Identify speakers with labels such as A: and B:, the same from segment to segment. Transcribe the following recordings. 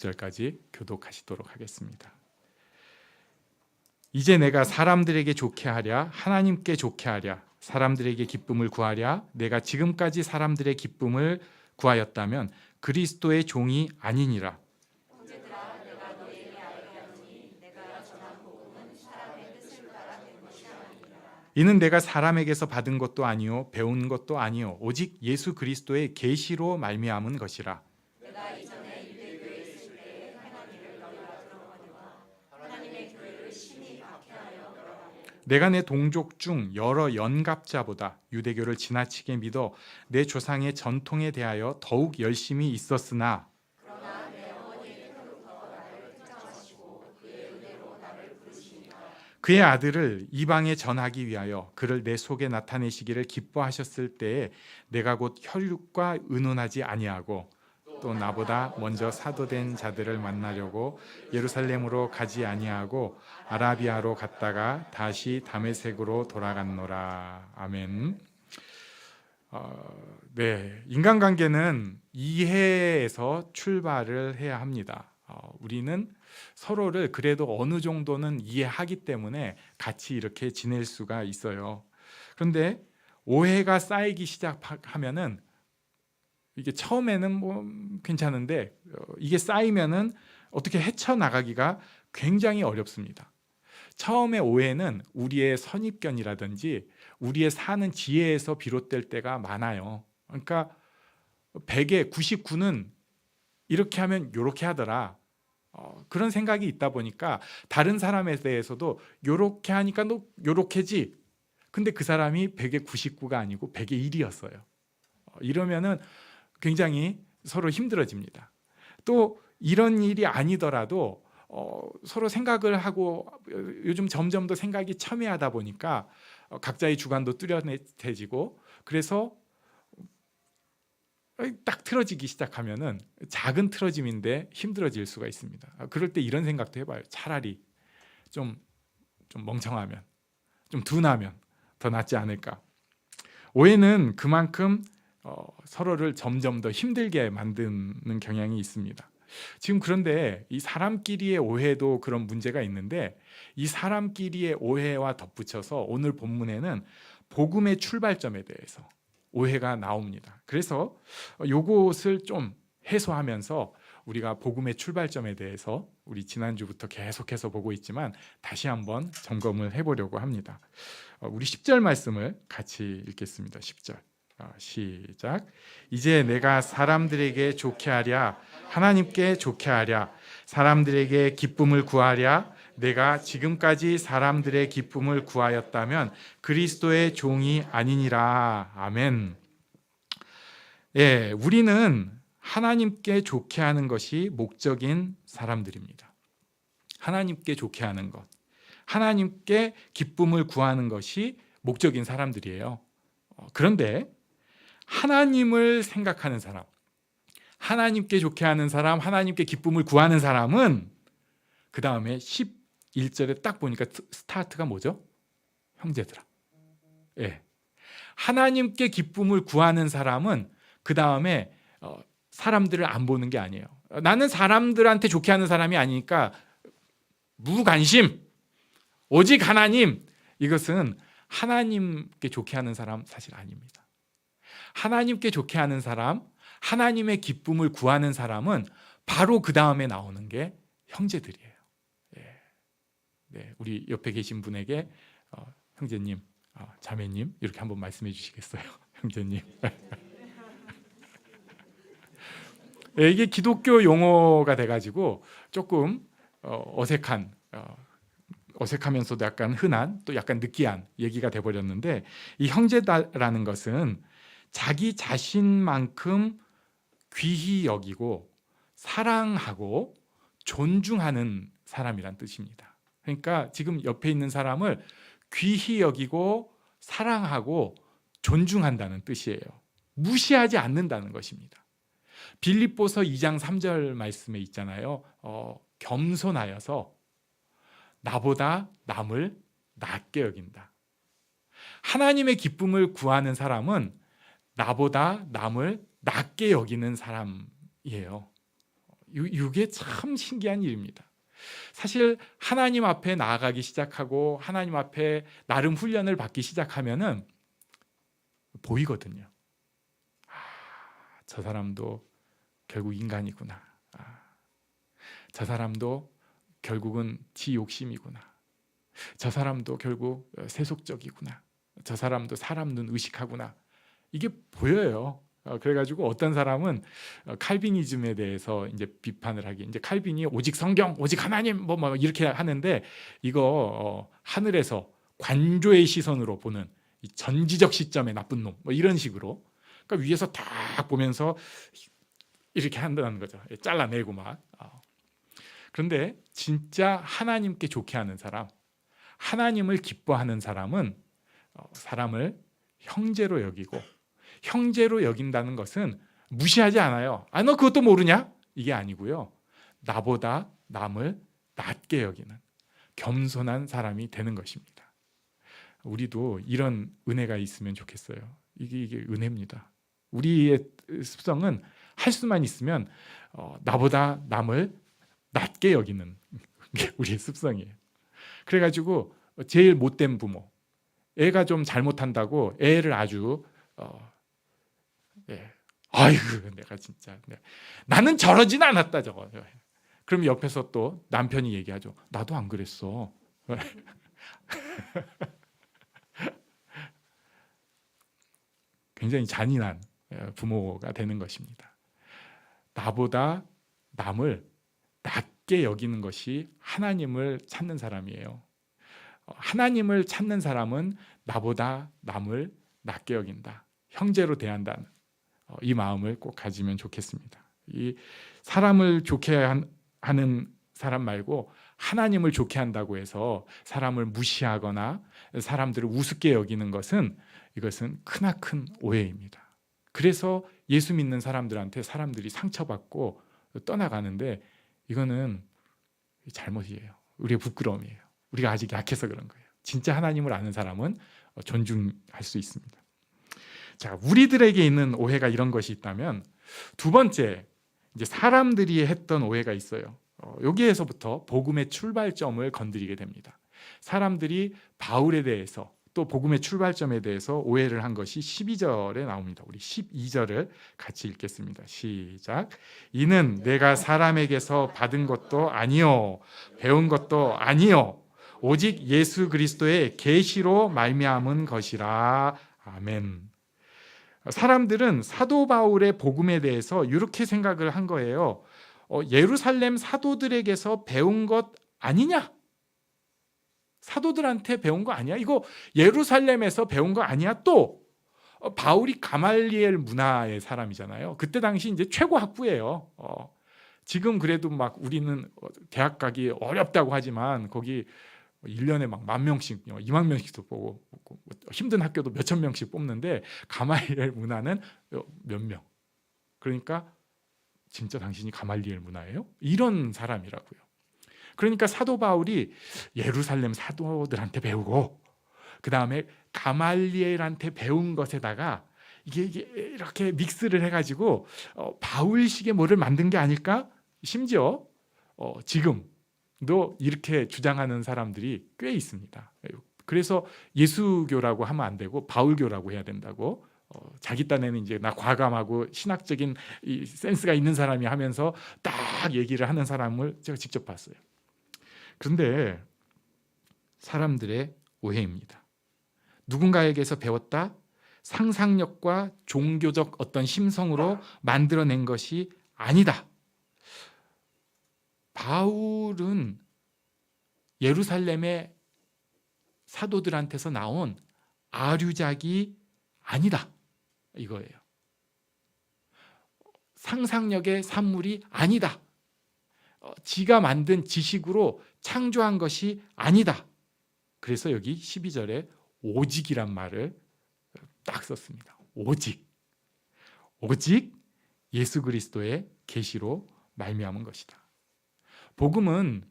A: 절까지 교독하시도록 하겠습니다. 이제 내가 사람들에게 좋게 하랴 하나님께 좋게 하랴 사람들에게 기쁨을 구하랴 내가 지금까지 사람들의 기쁨을 구하였다면 그리스도의 종이 아니니라.
B: 형제들아 내가 너희에게 알게 하노니 내가 전한 복음은 사람의 뜻을 따라 된 것이 아니니라.
A: 이는 내가 사람에게서 받은 것도 아니요 배운 것도 아니요 오직 예수 그리스도의 계시로 말미암은 것이라.
B: 내가 이전에 유대교에 있을 때에 하나님을 너희가 들어보니와 하나님의 교회를 심히 박해하여
A: 내가 내 동족 중 여러 연갑자보다 유대교를 지나치게 믿어 내 조상의 전통에 대하여 더욱 열심히 있었으나
B: 그러나 내 어머니의 혀로부터 나를 특정하시고 그의 은혜로 나를 부르시니라.
A: 그의 아들을 이방에 전하기 위하여 그를 내 속에 나타내시기를 기뻐하셨을 때에 내가 곧 혈육과 의논하지 아니하고 또 나보다 먼저 사도된 자들을 만나려고 예루살렘으로 가지 아니하고 아라비아로 갔다가 다시 다메섹으로 돌아갔노라. 아멘. 네, 인간관계는 이해에서 출발을 해야 합니다. 우리는 서로를 그래도 어느 정도는 이해하기 때문에 같이 이렇게 지낼 수가 있어요. 그런데 오해가 쌓이기 시작하면은 이게 처음에는 뭐 괜찮은데 이게 쌓이면은 어떻게 헤쳐나가기가 굉장히 어렵습니다. 처음에 오해는 우리의 선입견이라든지 우리의 사는 지혜에서 비롯될 때가 많아요. 그러니까 100에 99는 이렇게 하면 이렇게 하더라. 그런 생각이 있다 보니까 다른 사람에 대해서도 이렇게 하니까 너 이렇게지. 근데 그 사람이 100에 99가 아니고 100에 1이었어요. 이러면은 굉장히 서로 힘들어집니다. 또 이런 일이 아니더라도 서로 생각을 하고 요즘 점점 더 생각이 첨예하다 보니까 각자의 주관도 뚜렷해지고 그래서 딱 틀어지기 시작하면은 작은 틀어짐인데 힘들어질 수가 있습니다. 그럴 때 이런 생각도 해봐요. 차라리 좀 멍청하면 좀 둔하면 더 낫지 않을까. 오해는 그만큼 서로를 점점 더 힘들게 만드는 경향이 있습니다. 지금 그런데 이 사람끼리의 오해도 그런 문제가 있는데 이 사람끼리의 오해와 덧붙여서 오늘 본문에는 복음의 출발점에 대해서 오해가 나옵니다. 그래서 요것을 좀 해소하면서 우리가 복음의 출발점에 대해서 우리 지난주부터 계속해서 보고 있지만 다시 한번 점검을 해보려고 합니다. 우리 10절 말씀을 같이 읽겠습니다. 10절 시작. 이제 내가 사람들에게 좋게 하랴 하나님께 좋게 하랴 사람들에게 기쁨을 구하랴 내가 지금까지 사람들의 기쁨을 구하였다면 그리스도의 종이 아니니라. 아멘. 예, 우리는 하나님께 좋게 하는 것이 목적인 사람들입니다. 하나님께 좋게 하는 것, 하나님께 기쁨을 구하는 것이 목적인 사람들이에요. 그런데 하나님을 생각하는 사람, 하나님께 좋게 하는 사람, 하나님께 기쁨을 구하는 사람은 그 다음에 11절에 딱 보니까 스타트가 뭐죠? 형제들아. 예. 하나님께 기쁨을 구하는 사람은 그 다음에 사람들을 안 보는 게 아니에요. 나는 사람들한테 좋게 하는 사람이 아니니까 무관심, 오직 하나님. 이것은 하나님께 좋게 하는 사람 사실 아닙니다. 하나님께 좋게 하는 사람, 하나님의 기쁨을 구하는 사람은 바로 그 다음에 나오는 게 형제들이에요. 네, 우리 옆에 계신 분에게 형제님, 자매님 이렇게 한번 말씀해 주시겠어요? 형제님. 네, 이게 기독교 용어가 돼가지고 조금 어색하면서도 약간 흔한 또 약간 느끼한 얘기가 돼버렸는데 이 형제다라는 것은 자기 자신만큼 귀히 여기고 사랑하고 존중하는 사람이란 뜻입니다. 그러니까 지금 옆에 있는 사람을 귀히 여기고 사랑하고 존중한다는 뜻이에요. 무시하지 않는다는 것입니다. 빌립보서 2장 3절 말씀에 있잖아요. 겸손하여서 나보다 남을 낮게 여긴다. 하나님의 기쁨을 구하는 사람은 나보다 남을 낮게 여기는 사람이에요. 이게 참 신기한 일입니다. 사실 하나님 앞에 나아가기 시작하고 하나님 앞에 나름 훈련을 받기 시작하면은 보이거든요. 저 사람도 결국 인간이구나. 저 사람도 결국은 지 욕심이구나. 저 사람도 결국 세속적이구나. 저 사람도 사람 눈 의식하구나. 이게 보여요. 그래가지고 어떤 사람은 칼비니즘에 대해서 이제 비판을 하기. 이제 칼빈이 오직 성경, 오직 하나님 뭐 이렇게 하는데 이거 하늘에서 관조의 시선으로 보는 이 전지적 시점의 나쁜 놈, 뭐 이런 식으로. 그러니까 위에서 딱 보면서 이렇게 한다는 거죠. 잘라내고 막. 그런데 진짜 하나님께 좋게 하는 사람, 하나님을 기뻐하는 사람은 사람을 형제로 여기고, 형제로 여긴다는 것은 무시하지 않아요. 너 그것도 모르냐? 이게 아니고요. 나보다 남을 낮게 여기는 겸손한 사람이 되는 것입니다. 우리도 이런 은혜가 있으면 좋겠어요. 이게 은혜입니다. 우리의 습성은 할 수만 있으면 나보다 남을 낮게 여기는 게 우리의 습성이에요. 그래가지고 제일 못된 부모, 애가 좀 잘못한다고 애를 아주 아이고 내가 진짜 나는 저러진 않았다 저거. 그럼 옆에서 또 남편이 얘기하죠. 나도 안 그랬어. 굉장히 잔인한 부모가 되는 것입니다. 나보다 남을 낮게 여기는 것이 하나님을 찾는 사람이에요. 하나님을 찾는 사람은 나보다 남을 낮게 여긴다. 형제로 대한다는 이 마음을 꼭 가지면 좋겠습니다. 이 사람을 좋게 하는 사람 말고 하나님을 좋게 한다고 해서 사람을 무시하거나 사람들을 우습게 여기는 것은 이것은 크나큰 오해입니다. 그래서 예수 믿는 사람들한테 사람들이 상처받고 떠나가는데 이거는 잘못이에요. 우리의 부끄러움이에요. 우리가 아직 약해서 그런 거예요. 진짜 하나님을 아는 사람은 존중할 수 있습니다. 자, 우리들에게 있는 오해가 이런 것이 있다면 두 번째, 이제 사람들이 했던 오해가 있어요. 여기에서부터 복음의 출발점을 건드리게 됩니다. 사람들이 바울에 대해서 또 복음의 출발점에 대해서 오해를 한 것이 12절에 나옵니다. 우리 12절을 같이 읽겠습니다. 시작. 이는 내가 사람에게서 받은 것도 아니요 배운 것도 아니요 오직 예수 그리스도의 계시로 말미암은 것이라. 아멘. 사람들은 사도 바울의 복음에 대해서 이렇게 생각을 한 거예요. 예루살렘 사도들에게서 배운 것 아니냐? 사도들한테 배운 거 아니야? 이거 예루살렘에서 배운 거 아니야? 또 바울이 가말리엘 문화의 사람이잖아요. 그때 당시 이제 최고 학부예요. 지금 그래도 막 우리는 대학 가기 어렵다고 하지만 거기 1년에 막 10,000명씩, 20,000명씩도 뽑고 힘든 학교도 몇천 명씩 뽑는데 가말리엘 문화는 몇 명. 그러니까 진짜 당신이 가말리엘 문화예요? 이런 사람이라고요. 그러니까 사도 바울이 예루살렘 사도들한테 배우고 그 다음에 가말리엘한테 배운 것에다가 이게 이렇게 믹스를 해가지고 바울식의 뭐를 만든 게 아닐까? 심지어 지금도 이렇게 주장하는 사람들이 꽤 있습니다. 그래서 예수교라고 하면 안 되고 바울교라고 해야 된다고. 자기 딴에는 이제 나 과감하고 신학적인 이 센스가 있는 사람이 하면서 딱 얘기를 하는 사람을 제가 직접 봤어요. 그런데 사람들의 오해입니다. 누군가에게서 배웠다? 상상력과 종교적 어떤 심성으로 만들어낸 것이 아니다. 바울은 예루살렘의 사도들한테서 나온 아류작이 아니다. 이거예요. 상상력의 산물이 아니다. 지가 만든 지식으로 창조한 것이 아니다. 그래서 여기 12절에 오직이란 말을 딱 썼습니다. 오직 예수 그리스도의 계시로 말미암은 것이다. 복음은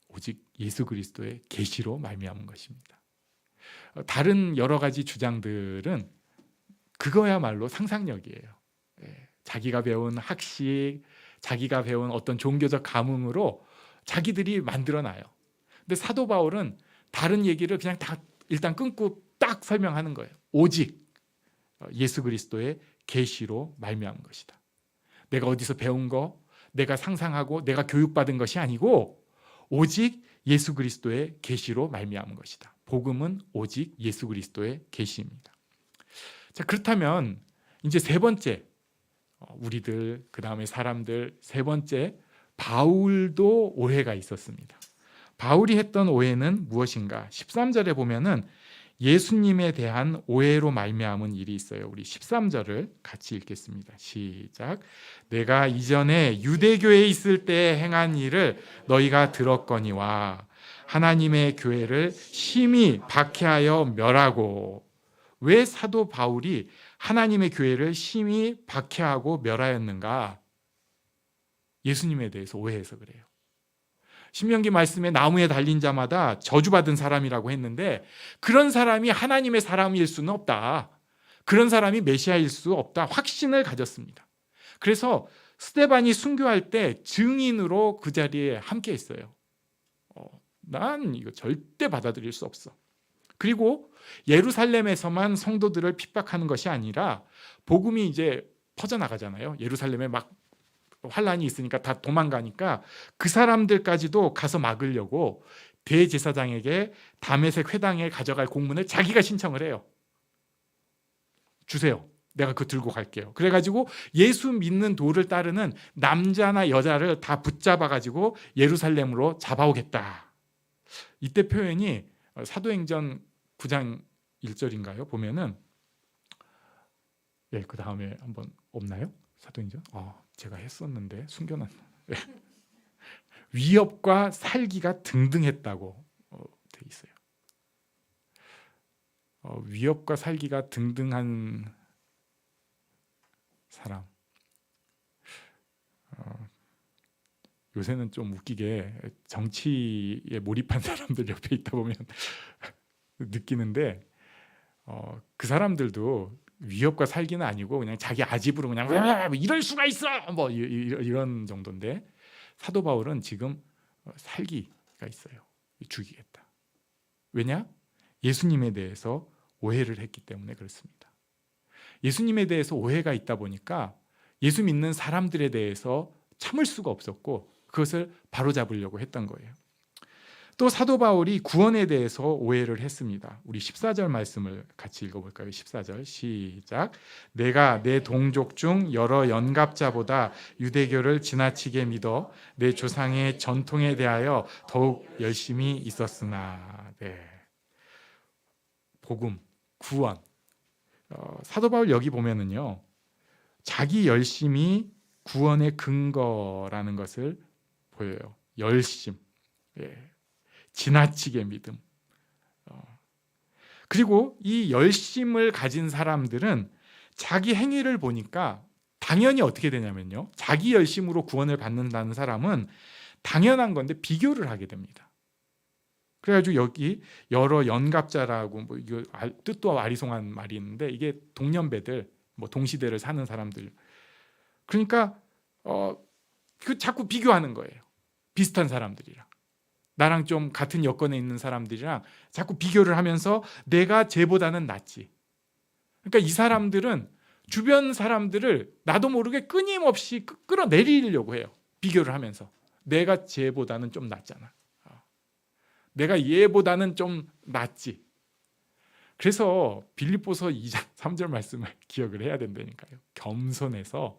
A: 오직 예수 그리스도의 계시로 말미암은 것입니다. 다른 여러 가지 주장들은 그거야말로 상상력이에요. 자기가 배운 학식, 자기가 배운 어떤 종교적 감흥으로 자기들이 만들어놔요. 근데 사도 바울은 다른 얘기를 그냥 다 일단 끊고 딱 설명하는 거예요. 오직 예수 그리스도의 계시로 말미암은 것이다. 내가 어디서 배운 거, 내가 상상하고 내가 교육받은 것이 아니고 오직 예수 그리스도의 계시로 말미암은 것이다. 복음은 오직 예수 그리스도의 계시입니다. 자, 그렇다면 이제 세 번째, 우리들, 그 다음에 사람들, 세 번째, 바울도 오해가 있었습니다. 바울이 했던 오해는 무엇인가? 13절에 보면은 예수님에 대한 오해로 말미암은 일이 있어요. 우리 13절을 같이 읽겠습니다. 시작. 내가 이전에 유대교에 있을 때 행한 일을 너희가 들었거니와 하나님의 교회를 심히 박해하여 멸하고. 왜 사도 바울이 하나님의 교회를 심히 박해하고 멸하였는가? 예수님에 대해서 오해해서 그래요. 신명기 말씀에 나무에 달린 자마다 저주받은 사람이라고 했는데 그런 사람이 하나님의 사람일 수는 없다. 그런 사람이 메시아일 수 없다. 확신을 가졌습니다. 그래서 스데반이 순교할 때 증인으로 그 자리에 함께 했어요. 난 이거 절대 받아들일 수 없어. 그리고 예루살렘에서만 성도들을 핍박하는 것이 아니라 복음이 이제 퍼져나가잖아요. 예루살렘에 막 환란이 있으니까 다 도망가니까 그 사람들까지도 가서 막으려고 대제사장에게 다메섹 회당에 가져갈 공문을 자기가 신청을 해요. 주세요. 내가 그거 들고 갈게요. 그래가지고 예수 믿는 도를 따르는 남자나 여자를 다 붙잡아가지고 예루살렘으로 잡아오겠다. 이때 표현이 사도행전 9장 1절인가요? 보면은 그 다음에 한번 없나요? 사도행전? 제가 했었는데 숨겨놨. 위협과 살기가 등등했다고 돼 있어요. 위협과 살기가 등등한 사람. 요새는 좀 웃기게 정치에 몰입한 사람들 옆에 있다 보면 느끼는데 그 사람들도 위협과 살기는 아니고 그냥 자기 아집으로 그냥 이럴 수가 있어 뭐 이런 정도인데 사도 바울은 지금 살기가 있어요. 죽이겠다. 왜냐? 예수님에 대해서 오해를 했기 때문에 그렇습니다. 예수님에 대해서 오해가 있다 보니까 예수 믿는 사람들에 대해서 참을 수가 없었고 그것을 바로잡으려고 했던 거예요. 또 사도 바울이 구원에 대해서 오해를 했습니다. 우리 14절 말씀을 같이 읽어볼까요? 14절 시작. 내가 내 동족 중 여러 연갑자보다 유대교를 지나치게 믿어 내 조상의 전통에 대하여 더욱 열심히 있었으나. 복음, 구원. 사도 바울 여기 보면은요, 자기 열심이 구원의 근거라는 것을 보여요. 열심. 지나치게 믿음. 그리고 이 열심을 가진 사람들은 자기 행위를 보니까 당연히 어떻게 되냐면요, 자기 열심으로 구원을 받는다는 사람은 당연한 건데 비교를 하게 됩니다. 그래가지고 여기 여러 연갑자라고 뭐 이거 뜻도 아리송한 말이 있는데 이게 동년배들, 뭐 동시대를 사는 사람들. 그러니까 그 자꾸 비교하는 거예요. 비슷한 사람들이랑. 나랑 좀 같은 여건에 있는 사람들이랑 자꾸 비교를 하면서 내가 쟤보다는 낫지. 그러니까 이 사람들은 주변 사람들을 나도 모르게 끊임없이 끌어내리려고 해요. 비교를 하면서. 내가 쟤보다는 좀 낫잖아. 내가 얘보다는 좀 낫지. 그래서 빌립보서 2장 3절 말씀을 기억을 해야 된다니까요. 겸손해서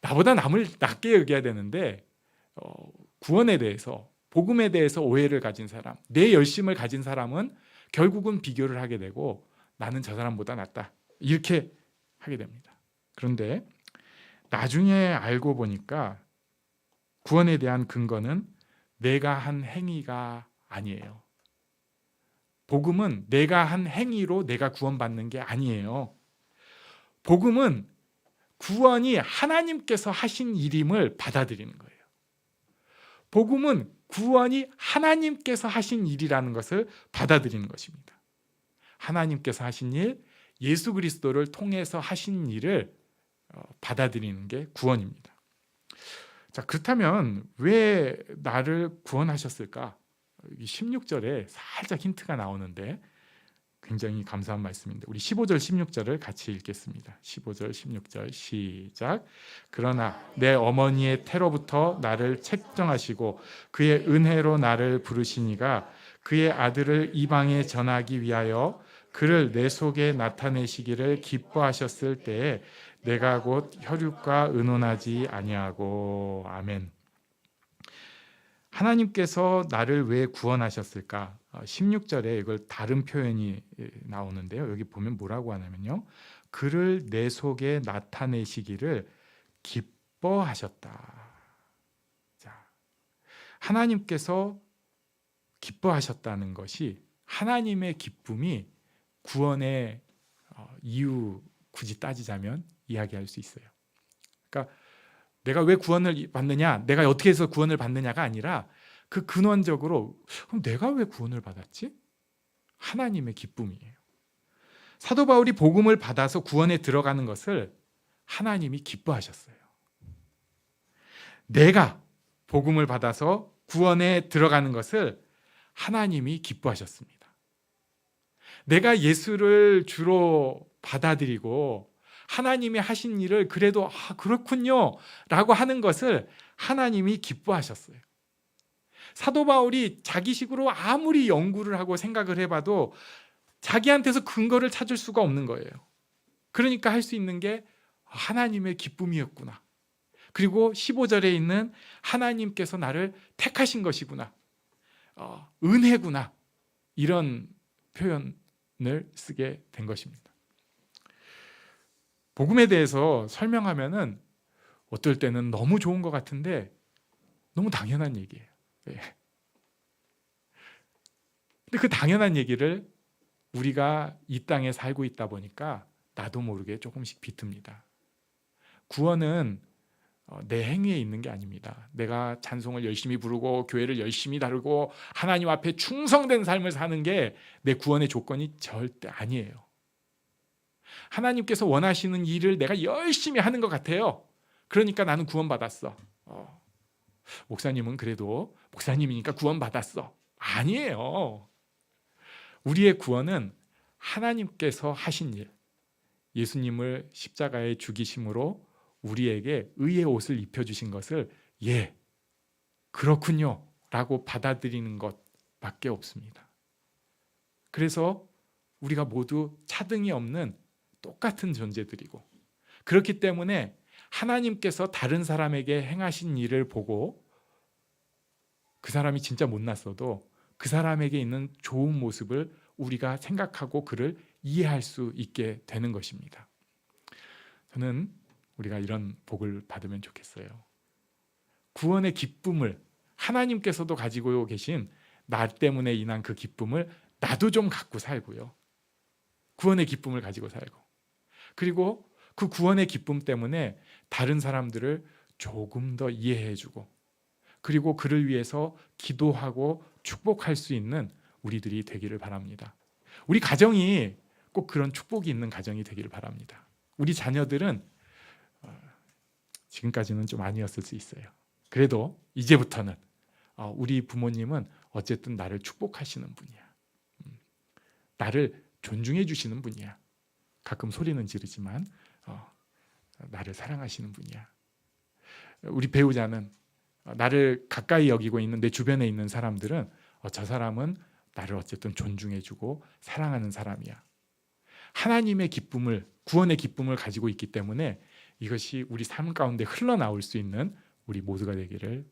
A: 나보다 남을 낮게 여겨야 되는데 구원에 대해서, 복음에 대해서 오해를 가진 사람, 내 열심을 가진 사람은 결국은 비교를 하게 되고 나는 저 사람보다 낫다 이렇게 하게 됩니다. 그런데 나중에 알고 보니까 구원에 대한 근거는 내가 한 행위가 아니에요. 복음은 내가 한 행위로 내가 구원받는 게 아니에요. 복음은 구원이 하나님께서 하신 일임을 받아들이는 거예요. 복음은 구원이 하나님께서 하신 일이라는 것을 받아들이는 것입니다. 하나님께서 하신 일, 예수 그리스도를 통해서 하신 일을 받아들이는 게 구원입니다. 자, 그렇다면 왜 나를 구원하셨을까? 16절에 살짝 힌트가 나오는데 굉장히 감사한 말씀인데 우리 15절 16절을 같이 읽겠습니다. 15절 16절 시작. 그러나 내 어머니의 태로부터 나를 책정하시고 그의 은혜로 나를 부르시니가 그의 아들을 이방에 전하기 위하여 그를 내 속에 나타내시기를 기뻐하셨을 때에 내가 곧 혈육과 의논하지 아니하고. 아멘. 하나님께서 나를 왜 구원하셨을까? 16절에 이걸 다른 표현이 나오는데요. 여기 보면 뭐라고 하냐면요. 그를 내 속에 나타내시기를 기뻐하셨다. 자, 하나님께서 기뻐하셨다는 것이 하나님의 기쁨이 구원의 이유 굳이 따지자면 이야기할 수 있어요. 그러니까 내가 왜 구원을 받느냐, 내가 어떻게 해서 구원을 받느냐가 아니라 그 근원적으로 그럼 내가 왜 구원을 받았지? 하나님의 기쁨이에요. 사도 바울이 복음을 받아서 구원에 들어가는 것을 하나님이 기뻐하셨어요. 내가 복음을 받아서 구원에 들어가는 것을 하나님이 기뻐하셨습니다. 내가 예수를 주로 받아들이고 하나님이 하신 일을 그래도 그렇군요 라고 하는 것을 하나님이 기뻐하셨어요. 사도 바울이 자기식으로 아무리 연구를 하고 생각을 해봐도 자기한테서 근거를 찾을 수가 없는 거예요. 그러니까 할 수 있는 게 하나님의 기쁨이었구나. 그리고 15절에 있는 하나님께서 나를 택하신 것이구나. 은혜구나. 이런 표현을 쓰게 된 것입니다. 복음에 대해서 설명하면은 어떨 때는 너무 좋은 것 같은데 너무 당연한 얘기예요. 근데 그 당연한 얘기를 우리가 이 땅에 살고 있다 보니까 나도 모르게 조금씩 비틉니다. 구원은 내 행위에 있는 게 아닙니다. 내가 찬송을 열심히 부르고 교회를 열심히 다루고 하나님 앞에 충성된 삶을 사는 게 내 구원의 조건이 절대 아니에요. 하나님께서 원하시는 일을 내가 열심히 하는 것 같아요. 그러니까 나는 구원받았어. 목사님은 그래도 목사님이니까 구원받았어. 아니에요. 우리의 구원은 하나님께서 하신 일, 예수님을 십자가에 죽이심으로 우리에게 의의 옷을 입혀주신 것을 그렇군요 라고 받아들이는 것밖에 없습니다. 그래서 우리가 모두 차등이 없는 똑같은 존재들이고, 그렇기 때문에 하나님께서 다른 사람에게 행하신 일을 보고 그 사람이 진짜 못났어도 그 사람에게 있는 좋은 모습을 우리가 생각하고 그를 이해할 수 있게 되는 것입니다. 저는 우리가 이런 복을 받으면 좋겠어요. 구원의 기쁨을 하나님께서도 가지고 계신 나 때문에 인한 그 기쁨을 나도 좀 갖고 살고요. 구원의 기쁨을 가지고 살고, 그리고 그 구원의 기쁨 때문에 다른 사람들을 조금 더 이해해주고, 그리고 그를 위해서 기도하고 축복할 수 있는 우리들이 되기를 바랍니다. 우리 가정이 꼭 그런 축복이 있는 가정이 되기를 바랍니다. 우리 자녀들은 지금까지는 좀 아니었을 수 있어요. 그래도 이제부터는 우리 부모님은 어쨌든 나를 축복하시는 분이야. 나를 존중해 주시는 분이야. 가끔 소리는 지르지만 나를 사랑하시는 분이야. 우리 배우자는 나를 가까이 여기고 있는 내 주변에 있는 사람들은 저 사람은 나를 어쨌든 존중해 주고 사랑하는 사람이야. 하나님의 기쁨을, 구원의 기쁨을 가지고 있기 때문에 이것이 우리 삶 가운데 흘러나올 수 있는 우리 모두가 되기를